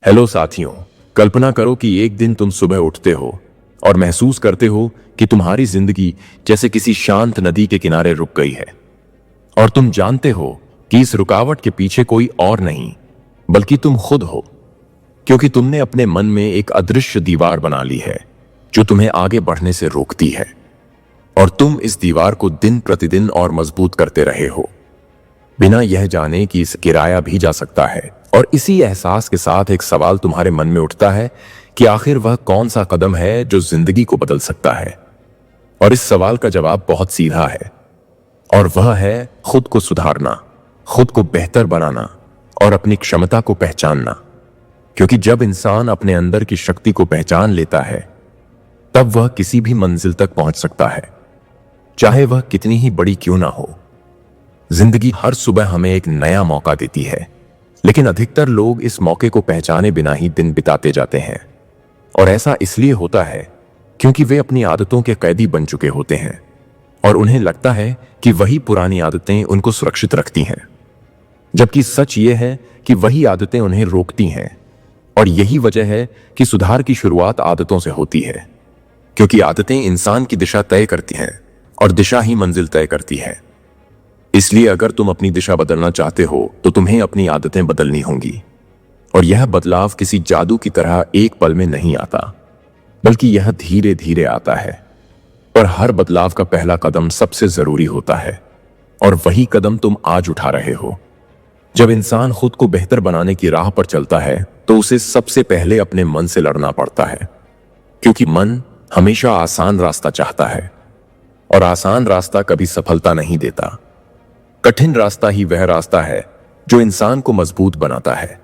Hello साथियों, कल्पना करो कि एक दिन तुम सुबह उठते हो और महसूस करते हो कि तुम्हारी जिंदगी जैसे किसी शांत नदी के किनारे रुक गई है। और तुम जानते हो कि इस रुकावट के पीछे कोई और नहीं बल्कि तुम खुद हो, क्योंकि तुमने अपने मन में एक अदृश्य दीवार बना ली है जो तुम्हें आगे बढ़ने से रोकती है। और तुम इस दीवार को दिन प्रतिदिन और मजबूत करते रहे हो, बिना यह जाने कि इसे गिराया भी जा सकता है। और इसी एहसास के साथ एक सवाल तुम्हारे मन में उठता है कि आखिर वह कौन सा कदम है जो जिंदगी को बदल सकता है। और इस सवाल का जवाब बहुत सीधा है, और वह है खुद को सुधारना, खुद को बेहतर बनाना और अपनी क्षमता को पहचानना। क्योंकि जब इंसान अपने अंदर की शक्ति को पहचान लेता है, तब वह किसी भी मंजिल तक पहुंच सकता है, चाहे वह कितनी ही बड़ी क्यों ना हो। जिंदगी हर सुबह हमें एक नया मौका देती है, लेकिन अधिकतर लोग इस मौके को पहचाने बिना ही दिन बिताते जाते हैं। और ऐसा इसलिए होता है क्योंकि वे अपनी आदतों के कैदी बन चुके होते हैं और उन्हें लगता है कि वही पुरानी आदतें उनको सुरक्षित रखती हैं, जबकि सच ये है कि वही आदतें उन्हें रोकती हैं। और यही वजह है कि सुधार की शुरुआत आदतों से होती है, क्योंकि आदतें इंसान की दिशा तय करती हैं और दिशा ही मंजिल तय करती है। इसलिए अगर तुम अपनी दिशा बदलना चाहते हो तो तुम्हें अपनी आदतें बदलनी होंगी। और यह बदलाव किसी जादू की तरह एक पल में नहीं आता, बल्कि यह धीरे धीरे आता है। पर हर बदलाव का पहला कदम सबसे जरूरी होता है, और वही कदम तुम आज उठा रहे हो। जब इंसान खुद को बेहतर बनाने की राह पर चलता है तो उसे सबसे पहले अपने मन से लड़ना पड़ता है, क्योंकि मन हमेशा आसान रास्ता चाहता है, और आसान रास्ता कभी सफलता नहीं देता। कठिन रास्ता ही वह रास्ता है जो इंसान को मजबूत बनाता है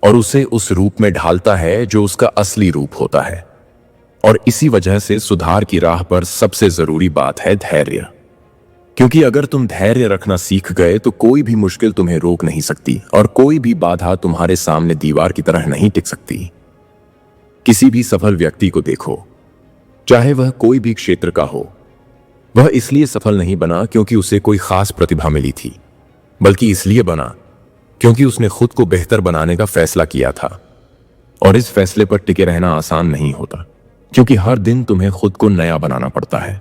और उसे उस रूप में ढालता है जो उसका असली रूप होता है। और इसी वजह से सुधार की राह पर सबसे जरूरी बात है धैर्य। क्योंकि अगर तुम धैर्य रखना सीख गए तो कोई भी मुश्किल तुम्हें रोक नहीं सकती, और कोई भी बाधा तुम्हारे सामने दीवार की तरह नहीं टिक सकती। किसी भी सफल व्यक्ति को देखो, चाहे वह कोई भी क्षेत्र का हो, वह इसलिए सफल नहीं बना क्योंकि उसे कोई खास प्रतिभा मिली थी, बल्कि इसलिए बना क्योंकि उसने खुद को बेहतर बनाने का फैसला किया था। और इस फैसले पर टिके रहना आसान नहीं होता, क्योंकि हर दिन तुम्हें खुद को नया बनाना पड़ता है।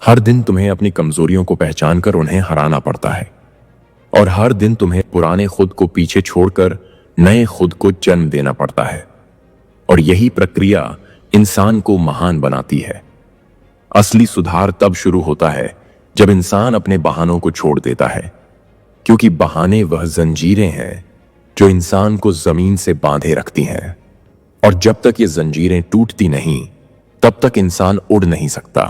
हर दिन तुम्हें अपनी कमजोरियों को पहचान कर उन्हें हराना पड़ता है, और हर दिन तुम्हें पुराने खुद को पीछे छोड़कर नए खुद को जन्म देना पड़ता है। और यही प्रक्रिया इंसान को महान बनाती है। असली सुधार तब शुरू होता है जब इंसान अपने बहानों को छोड़ देता है, क्योंकि बहाने वह जंजीरें हैं जो इंसान को जमीन से बांधे रखती हैं। और जब तक ये जंजीरें टूटती नहीं, तब तक इंसान उड़ नहीं सकता।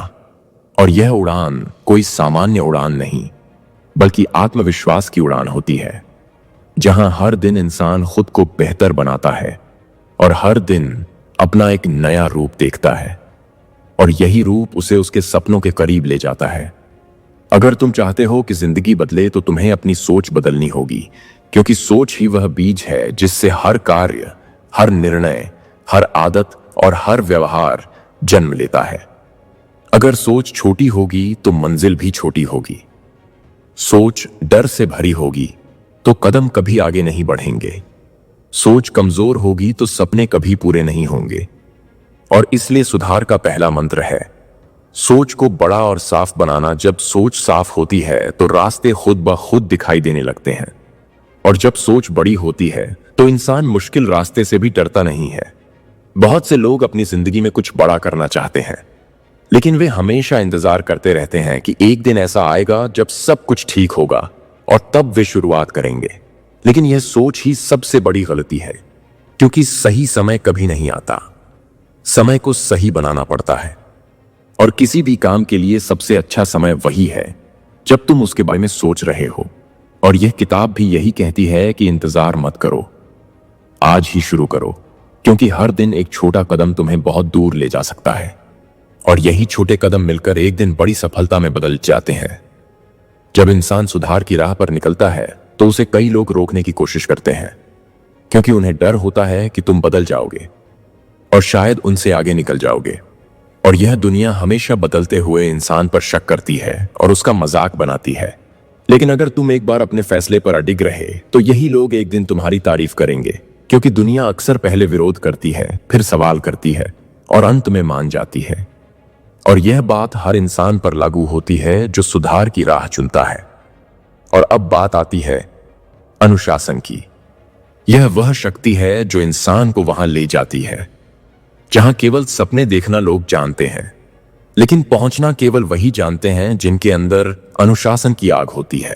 और यह उड़ान कोई सामान्य उड़ान नहीं, बल्कि आत्मविश्वास की उड़ान होती है, जहां हर दिन इंसान खुद को बेहतर बनाता है और हर दिन अपना एक नया रूप देखता है, और यही रूप उसे उसके सपनों के करीब ले जाता है। अगर तुम चाहते हो कि जिंदगी बदले तो तुम्हें अपनी सोच बदलनी होगी, क्योंकि सोच ही वह बीज है जिससे हर कार्य, हर निर्णय, हर आदत और हर व्यवहार जन्म लेता है। अगर सोच छोटी होगी तो मंजिल भी छोटी होगी। सोच डर से भरी होगी तो कदम कभी आगे नहीं बढ़ेंगे। सोच कमजोर होगी तो सपने कभी पूरे नहीं होंगे। और इसलिए सुधार का पहला मंत्र है सोच को बड़ा और साफ बनाना। जब सोच साफ होती है तो रास्ते खुद ब खुद दिखाई देने लगते हैं, और जब सोच बड़ी होती है तो इंसान मुश्किल रास्ते से भी डरता नहीं है। बहुत से लोग अपनी जिंदगी में कुछ बड़ा करना चाहते हैं, लेकिन वे हमेशा इंतजार करते रहते हैं कि एक दिन ऐसा आएगा जब सब कुछ ठीक होगा और तब वे शुरुआत करेंगे। लेकिन यह सोच ही सबसे बड़ी गलती है, क्योंकि सही समय कभी नहीं आता। समय को सही बनाना पड़ता है, और किसी भी काम के लिए सबसे अच्छा समय वही है जब तुम उसके बारे में सोच रहे हो। और यह किताब भी यही कहती है कि इंतजार मत करो, आज ही शुरू करो, क्योंकि हर दिन एक छोटा कदम तुम्हें बहुत दूर ले जा सकता है, और यही छोटे कदम मिलकर एक दिन बड़ी सफलता में बदल जाते हैं। जब इंसान सुधार की राह पर निकलता है तो उसे कई लोग रोकने की कोशिश करते हैं, क्योंकि उन्हें डर होता है कि तुम बदल जाओगे और शायद उनसे आगे निकल जाओगे। और यह दुनिया हमेशा बदलते हुए इंसान पर शक करती है और उसका मजाक बनाती है। लेकिन अगर तुम एक बार अपने फैसले पर अडिग रहे तो यही लोग एक दिन तुम्हारी तारीफ करेंगे, क्योंकि दुनिया अक्सर पहले विरोध करती है, फिर सवाल करती है और अंत में मान जाती है। और यह बात हर इंसान पर लागू होती है जो सुधार की राह चुनता है। और अब बात आती है अनुशासन की। यह वह शक्ति है जो इंसान को वहां ले जाती है जहां केवल सपने देखना लोग जानते हैं, लेकिन पहुंचना केवल वही जानते हैं जिनके अंदर अनुशासन की आग होती है।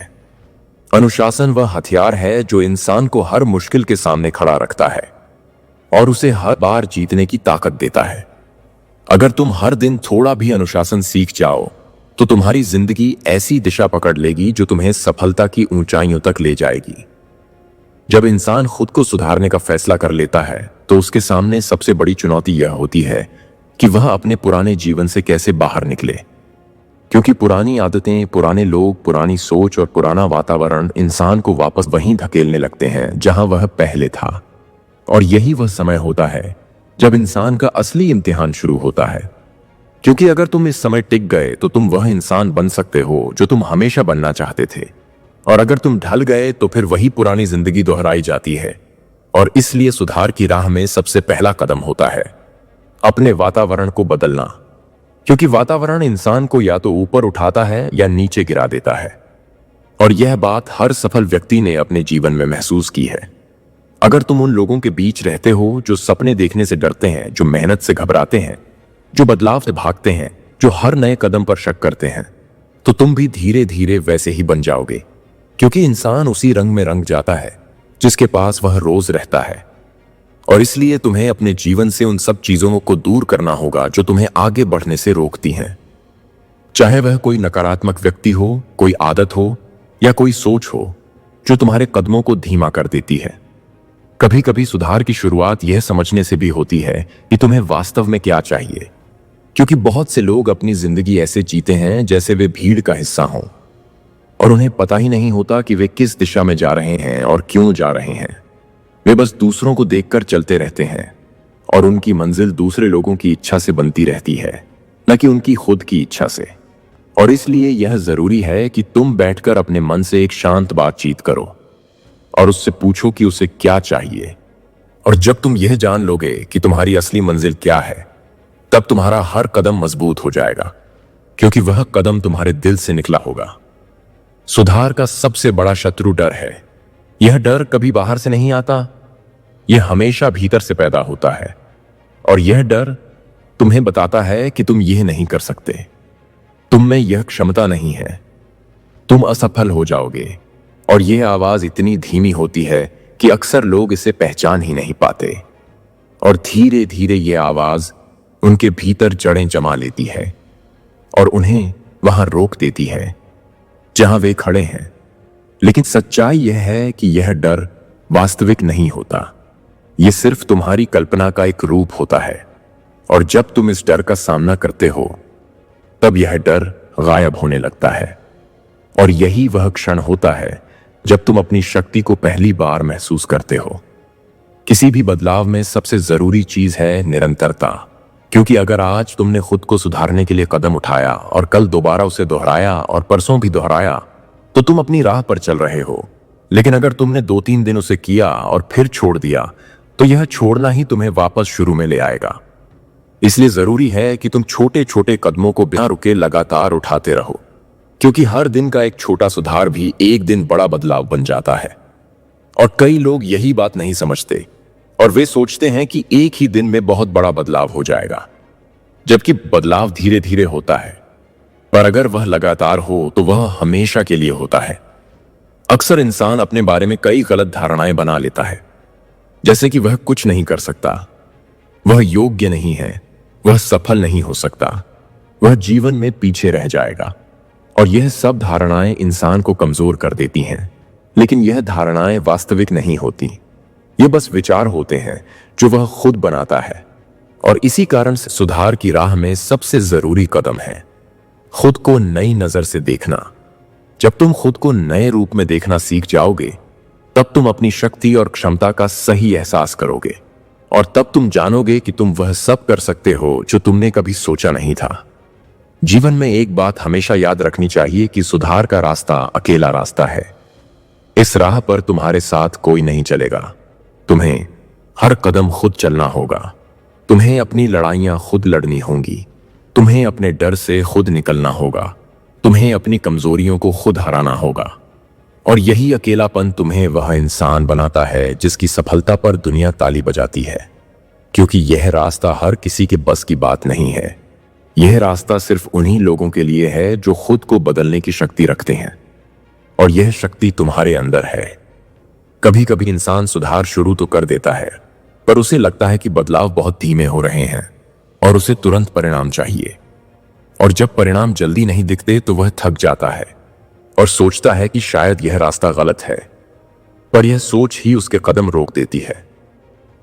अनुशासन वह हथियार है जो इंसान को हर मुश्किल के सामने खड़ा रखता है और उसे हर बार जीतने की ताकत देता है। अगर तुम हर दिन थोड़ा भी अनुशासन सीख जाओ तो तुम्हारी जिंदगी ऐसी दिशा पकड़ लेगी जो तुम्हें सफलता की ऊंचाइयों तक ले जाएगी। जब इंसान खुद को सुधारने का फैसला कर लेता है तो उसके सामने सबसे बड़ी चुनौती यह होती है कि वह अपने पुराने जीवन से कैसे बाहर निकले, क्योंकि पुरानी आदतें, पुराने लोग, पुरानी सोच और पुराना वातावरण इंसान को वापस वहीं धकेलने लगते हैं जहां वह पहले था। और यही वह समय होता है जब इंसान का असली इम्तिहान शुरू होता है, क्योंकि अगर तुम इस समय टिक गए तो तुम वह इंसान बन सकते हो जो तुम हमेशा बनना चाहते थे, और अगर तुम ढल गए तो फिर वही पुरानी जिंदगी दोहराई जाती है। और इसलिए सुधार की राह में सबसे पहला कदम होता है अपने वातावरण को बदलना, क्योंकि वातावरण इंसान को या तो ऊपर उठाता है या नीचे गिरा देता है। और यह बात हर सफल व्यक्ति ने अपने जीवन में महसूस की है। अगर तुम उन लोगों के बीच रहते हो जो सपने देखने से डरते हैं, जो मेहनत से घबराते हैं, जो बदलाव से भागते हैं, जो हर नए कदम पर शक करते हैं, तो तुम भी धीरे धीरे वैसे ही बन जाओगे, क्योंकि इंसान उसी रंग में रंग जाता है जिसके पास वह रोज रहता है। और इसलिए तुम्हें अपने जीवन से उन सब चीजों को दूर करना होगा जो तुम्हें आगे बढ़ने से रोकती हैं, चाहे वह कोई नकारात्मक व्यक्ति हो, कोई आदत हो या कोई सोच हो जो तुम्हारे कदमों को धीमा कर देती है। कभी कभी सुधार की शुरुआत यह समझने से भी होती है कि तुम्हें वास्तव में क्या चाहिए, क्योंकि बहुत से लोग अपनी जिंदगी ऐसे जीते हैं जैसे वे भीड़ का हिस्सा हों, और उन्हें पता ही नहीं होता कि वे किस दिशा में जा रहे हैं और क्यों जा रहे हैं। वे बस दूसरों को देखकर चलते रहते हैं और उनकी मंजिल दूसरे लोगों की इच्छा से बनती रहती है, न कि उनकी खुद की इच्छा से। और इसलिए यह जरूरी है कि तुम बैठकर अपने मन से एक शांत बातचीत करो और उससे पूछो कि उसे क्या चाहिए। और जब तुम यह जान लोगे कि तुम्हारी असली मंजिल क्या है, तब तुम्हारा हर कदम मजबूत हो जाएगा, क्योंकि वह कदम तुम्हारे दिल से निकला होगा। सुधार का सबसे बड़ा शत्रु डर है। यह डर कभी बाहर से नहीं आता, यह हमेशा भीतर से पैदा होता है। और यह डर तुम्हें बताता है कि तुम यह नहीं कर सकते, तुम में यह क्षमता नहीं है, तुम असफल हो जाओगे। और यह आवाज इतनी धीमी होती है कि अक्सर लोग इसे पहचान ही नहीं पाते। और धीरे धीरे यह आवाज उनके भीतर जड़ें जमा लेती है और उन्हें वहां रोक देती है जहां वे खड़े हैं। लेकिन सच्चाई यह है कि यह डर वास्तविक नहीं होता, यह सिर्फ तुम्हारी कल्पना का एक रूप होता है। और जब तुम इस डर का सामना करते हो तब यह डर गायब होने लगता है। और यही वह क्षण होता है जब तुम अपनी शक्ति को पहली बार महसूस करते हो। किसी भी बदलाव में सबसे जरूरी चीज है निरंतरता, क्योंकि अगर आज तुमने खुद को सुधारने के लिए कदम उठाया और कल दोबारा उसे दोहराया और परसों भी दोहराया, तो तुम अपनी राह पर चल रहे हो। लेकिन अगर तुमने 2-3 दिन उसे किया और फिर छोड़ दिया, तो यह छोड़ना ही तुम्हें वापस शुरू में ले आएगा। इसलिए जरूरी है कि तुम छोटे छोटे कदमों को बिना रुके लगातार उठाते रहो, क्योंकि हर दिन का एक छोटा सुधार भी एक दिन बड़ा बदलाव बन जाता है। और कई लोग यही बात नहीं समझते और वे सोचते हैं कि एक ही दिन में बहुत बड़ा बदलाव हो जाएगा, जबकि बदलाव धीरे धीरे होता है। पर अगर वह लगातार हो तो वह हमेशा के लिए होता है। अक्सर इंसान अपने बारे में कई गलत धारणाएं बना लेता है, जैसे कि वह कुछ नहीं कर सकता, वह योग्य नहीं है, वह सफल नहीं हो सकता, वह जीवन में पीछे रह जाएगा। और यह सब धारणाएं इंसान को कमजोर कर देती हैं। लेकिन यह धारणाएं वास्तविक नहीं होती, ये बस विचार होते हैं जो वह खुद बनाता है। और इसी कारण से सुधार की राह में सबसे जरूरी कदम है खुद को नई नजर से देखना। जब तुम खुद को नए रूप में देखना सीख जाओगे, तब तुम अपनी शक्ति और क्षमता का सही एहसास करोगे, और तब तुम जानोगे कि तुम वह सब कर सकते हो जो तुमने कभी सोचा नहीं था। जीवन में एक बात हमेशा याद रखनी चाहिए कि सुधार का रास्ता अकेला रास्ता है। इस राह पर तुम्हारे साथ कोई नहीं चलेगा, तुम्हें हर कदम खुद चलना होगा। तुम्हें अपनी लड़ाइयां खुद लड़नी होंगी। तुम्हें अपने डर से खुद निकलना होगा। तुम्हें अपनी कमजोरियों को खुद हराना होगा। और यही अकेलापन तुम्हें वह इंसान बनाता है जिसकी सफलता पर दुनिया ताली बजाती है। क्योंकि यह रास्ता हर किसी के बस की बात नहीं है। यह रास्ता सिर्फ उन्हीं लोगों के लिए है जो खुद को बदलने की शक्ति रखते हैं। और यह शक्ति तुम्हारे अंदर है। कभी कभी इंसान सुधार शुरू तो कर देता है, पर उसे लगता है कि बदलाव बहुत धीमे हो रहे हैं और उसे तुरंत परिणाम चाहिए। और जब परिणाम जल्दी नहीं दिखते तो वह थक जाता है और सोचता है कि शायद यह रास्ता गलत है। पर यह सोच ही उसके कदम रोक देती है।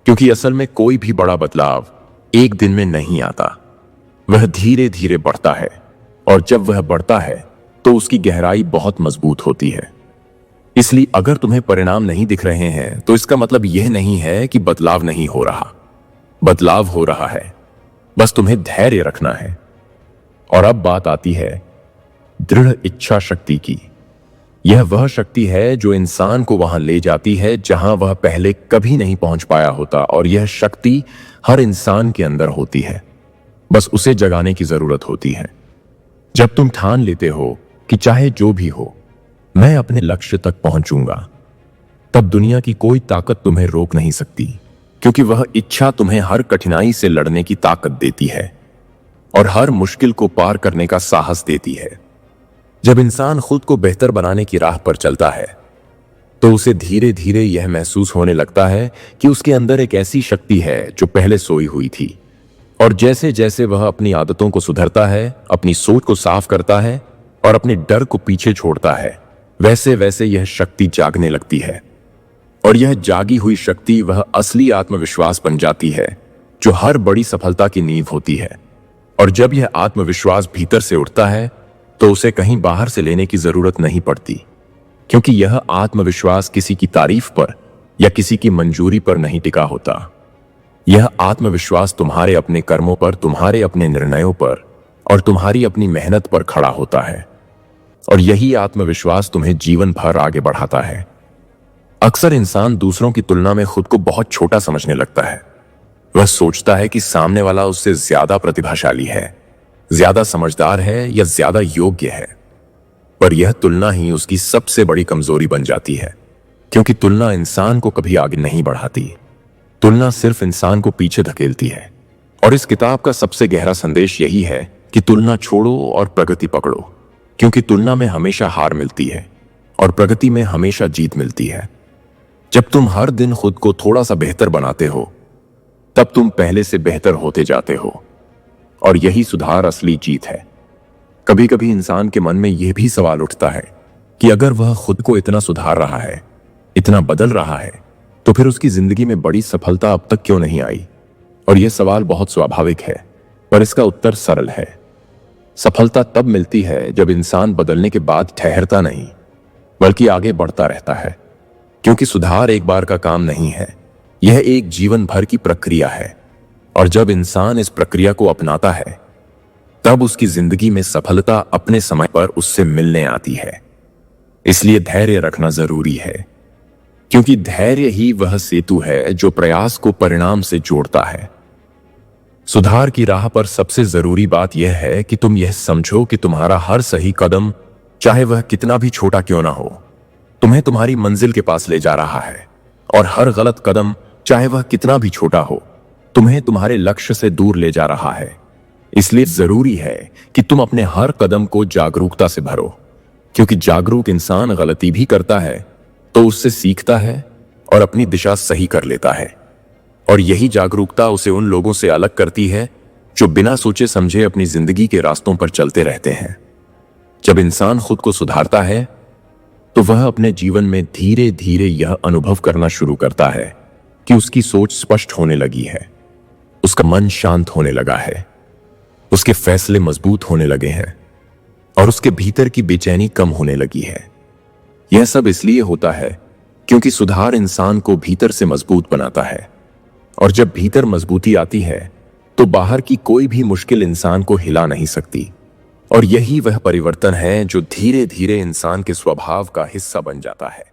क्योंकि असल में कोई भी बड़ा बदलाव एक दिन में नहीं आता। वह धीरे धीरे बढ़ता है, और जब वह बढ़ता है तो उसकी गहराई बहुत मजबूत होती है। इसलिए अगर तुम्हें परिणाम नहीं दिख रहे हैं तो इसका मतलब यह नहीं है कि बदलाव नहीं हो रहा। बदलाव हो रहा है, बस तुम्हें धैर्य रखना है। और अब बात आती है दृढ़ इच्छा शक्ति की। यह वह शक्ति है जो इंसान को वहां ले जाती है जहां वह पहले कभी नहीं पहुंच पाया होता। और यह शक्ति हर इंसान के अंदर होती है, बस उसे जगाने की जरूरत होती है। जब तुम ठान लेते हो कि चाहे जो भी हो मैं अपने लक्ष्य तक पहुंचूंगा, तब दुनिया की कोई ताकत तुम्हें रोक नहीं सकती। क्योंकि वह इच्छा तुम्हें हर कठिनाई से लड़ने की ताकत देती है और हर मुश्किल को पार करने का साहस देती है। जब इंसान खुद को बेहतर बनाने की राह पर चलता है तो उसे धीरे धीरे यह महसूस होने लगता है कि उसके अंदर एक ऐसी शक्ति है जो पहले सोई हुई थी। और जैसे जैसे वह अपनी आदतों को सुधरता है, अपनी सोच को साफ करता है और अपने डर को पीछे छोड़ता है, वैसे वैसे यह शक्ति जागने लगती है। और यह जागी हुई शक्ति वह असली आत्मविश्वास बन जाती है जो हर बड़ी सफलता की नींव होती है। और जब यह आत्मविश्वास भीतर से उठता है तो उसे कहीं बाहर से लेने की जरूरत नहीं पड़ती। क्योंकि यह आत्मविश्वास किसी की तारीफ पर या किसी की मंजूरी पर नहीं टिका होता। यह आत्मविश्वास तुम्हारे अपने कर्मों पर, तुम्हारे अपने निर्णयों पर और तुम्हारी अपनी मेहनत पर खड़ा होता है। और यही आत्मविश्वास तुम्हें जीवन भर आगे बढ़ाता है। अक्सर इंसान दूसरों की तुलना में खुद को बहुत छोटा समझने लगता है। वह सोचता है कि सामने वाला उससे ज्यादा प्रतिभाशाली है, ज्यादा समझदार है या ज्यादा योग्य है। पर यह तुलना ही उसकी सबसे बड़ी कमजोरी बन जाती है। क्योंकि तुलना इंसान को कभी आगे नहीं बढ़ाती। तुलना सिर्फ इंसान को पीछे धकेलती है। और इस किताब का सबसे गहरा संदेश यही है कि तुलना छोड़ो और प्रगति पकड़ो। क्योंकि तुलना में हमेशा हार मिलती है और प्रगति में हमेशा जीत मिलती है। जब तुम हर दिन खुद को थोड़ा सा बेहतर बनाते हो तब तुम पहले से बेहतर होते जाते हो। और यही सुधार असली जीत है। कभी कभी इंसान के मन में यह भी सवाल उठता है कि अगर वह खुद को इतना सुधार रहा है, इतना बदल रहा है, तो फिर उसकी जिंदगी में बड़ी सफलता अब तक क्यों नहीं आई। और यह सवाल बहुत स्वाभाविक है, पर इसका उत्तर सरल है। सफलता तब मिलती है जब इंसान बदलने के बाद ठहरता नहीं, बल्कि आगे बढ़ता रहता है। क्योंकि सुधार एक बार का काम नहीं है, यह एक जीवन भर की प्रक्रिया है। और जब इंसान इस प्रक्रिया को अपनाता है तब उसकी जिंदगी में सफलता अपने समय पर उससे मिलने आती है। इसलिए धैर्य रखना जरूरी है। क्योंकि धैर्य ही वह सेतु है जो प्रयास को परिणाम से जोड़ता है। सुधार की राह पर सबसे जरूरी बात यह है कि तुम यह समझो कि तुम्हारा हर सही कदम, चाहे वह कितना भी छोटा क्यों ना हो, तुम्हें तुम्हारी मंजिल के पास ले जा रहा है। और हर गलत कदम, चाहे वह कितना भी छोटा हो, तुम्हें तुम्हारे लक्ष्य से दूर ले जा रहा है। इसलिए जरूरी है कि तुम अपने हर कदम को जागरूकता से भरो। क्योंकि जागरूक इंसान गलती भी करता है तो उससे सीखता है और अपनी दिशा सही कर लेता है। और यही जागरूकता उसे उन लोगों से अलग करती है जो बिना सोचे समझे अपनी जिंदगी के रास्तों पर चलते रहते हैं। जब इंसान खुद को सुधारता है तो वह अपने जीवन में धीरे धीरे यह अनुभव करना शुरू करता है कि उसकी सोच स्पष्ट होने लगी है, उसका मन शांत होने लगा है, उसके फैसले मजबूत होने लगे हैं और उसके भीतर की बेचैनी कम होने लगी है। यह सब इसलिए होता है क्योंकि सुधार इंसान को भीतर से मजबूत बनाता है। और जब भीतर मजबूती आती है तो बाहर की कोई भी मुश्किल इंसान को हिला नहीं सकती। और यही वह परिवर्तन है जो धीरे धीरे इंसान के स्वभाव का हिस्सा बन जाता है।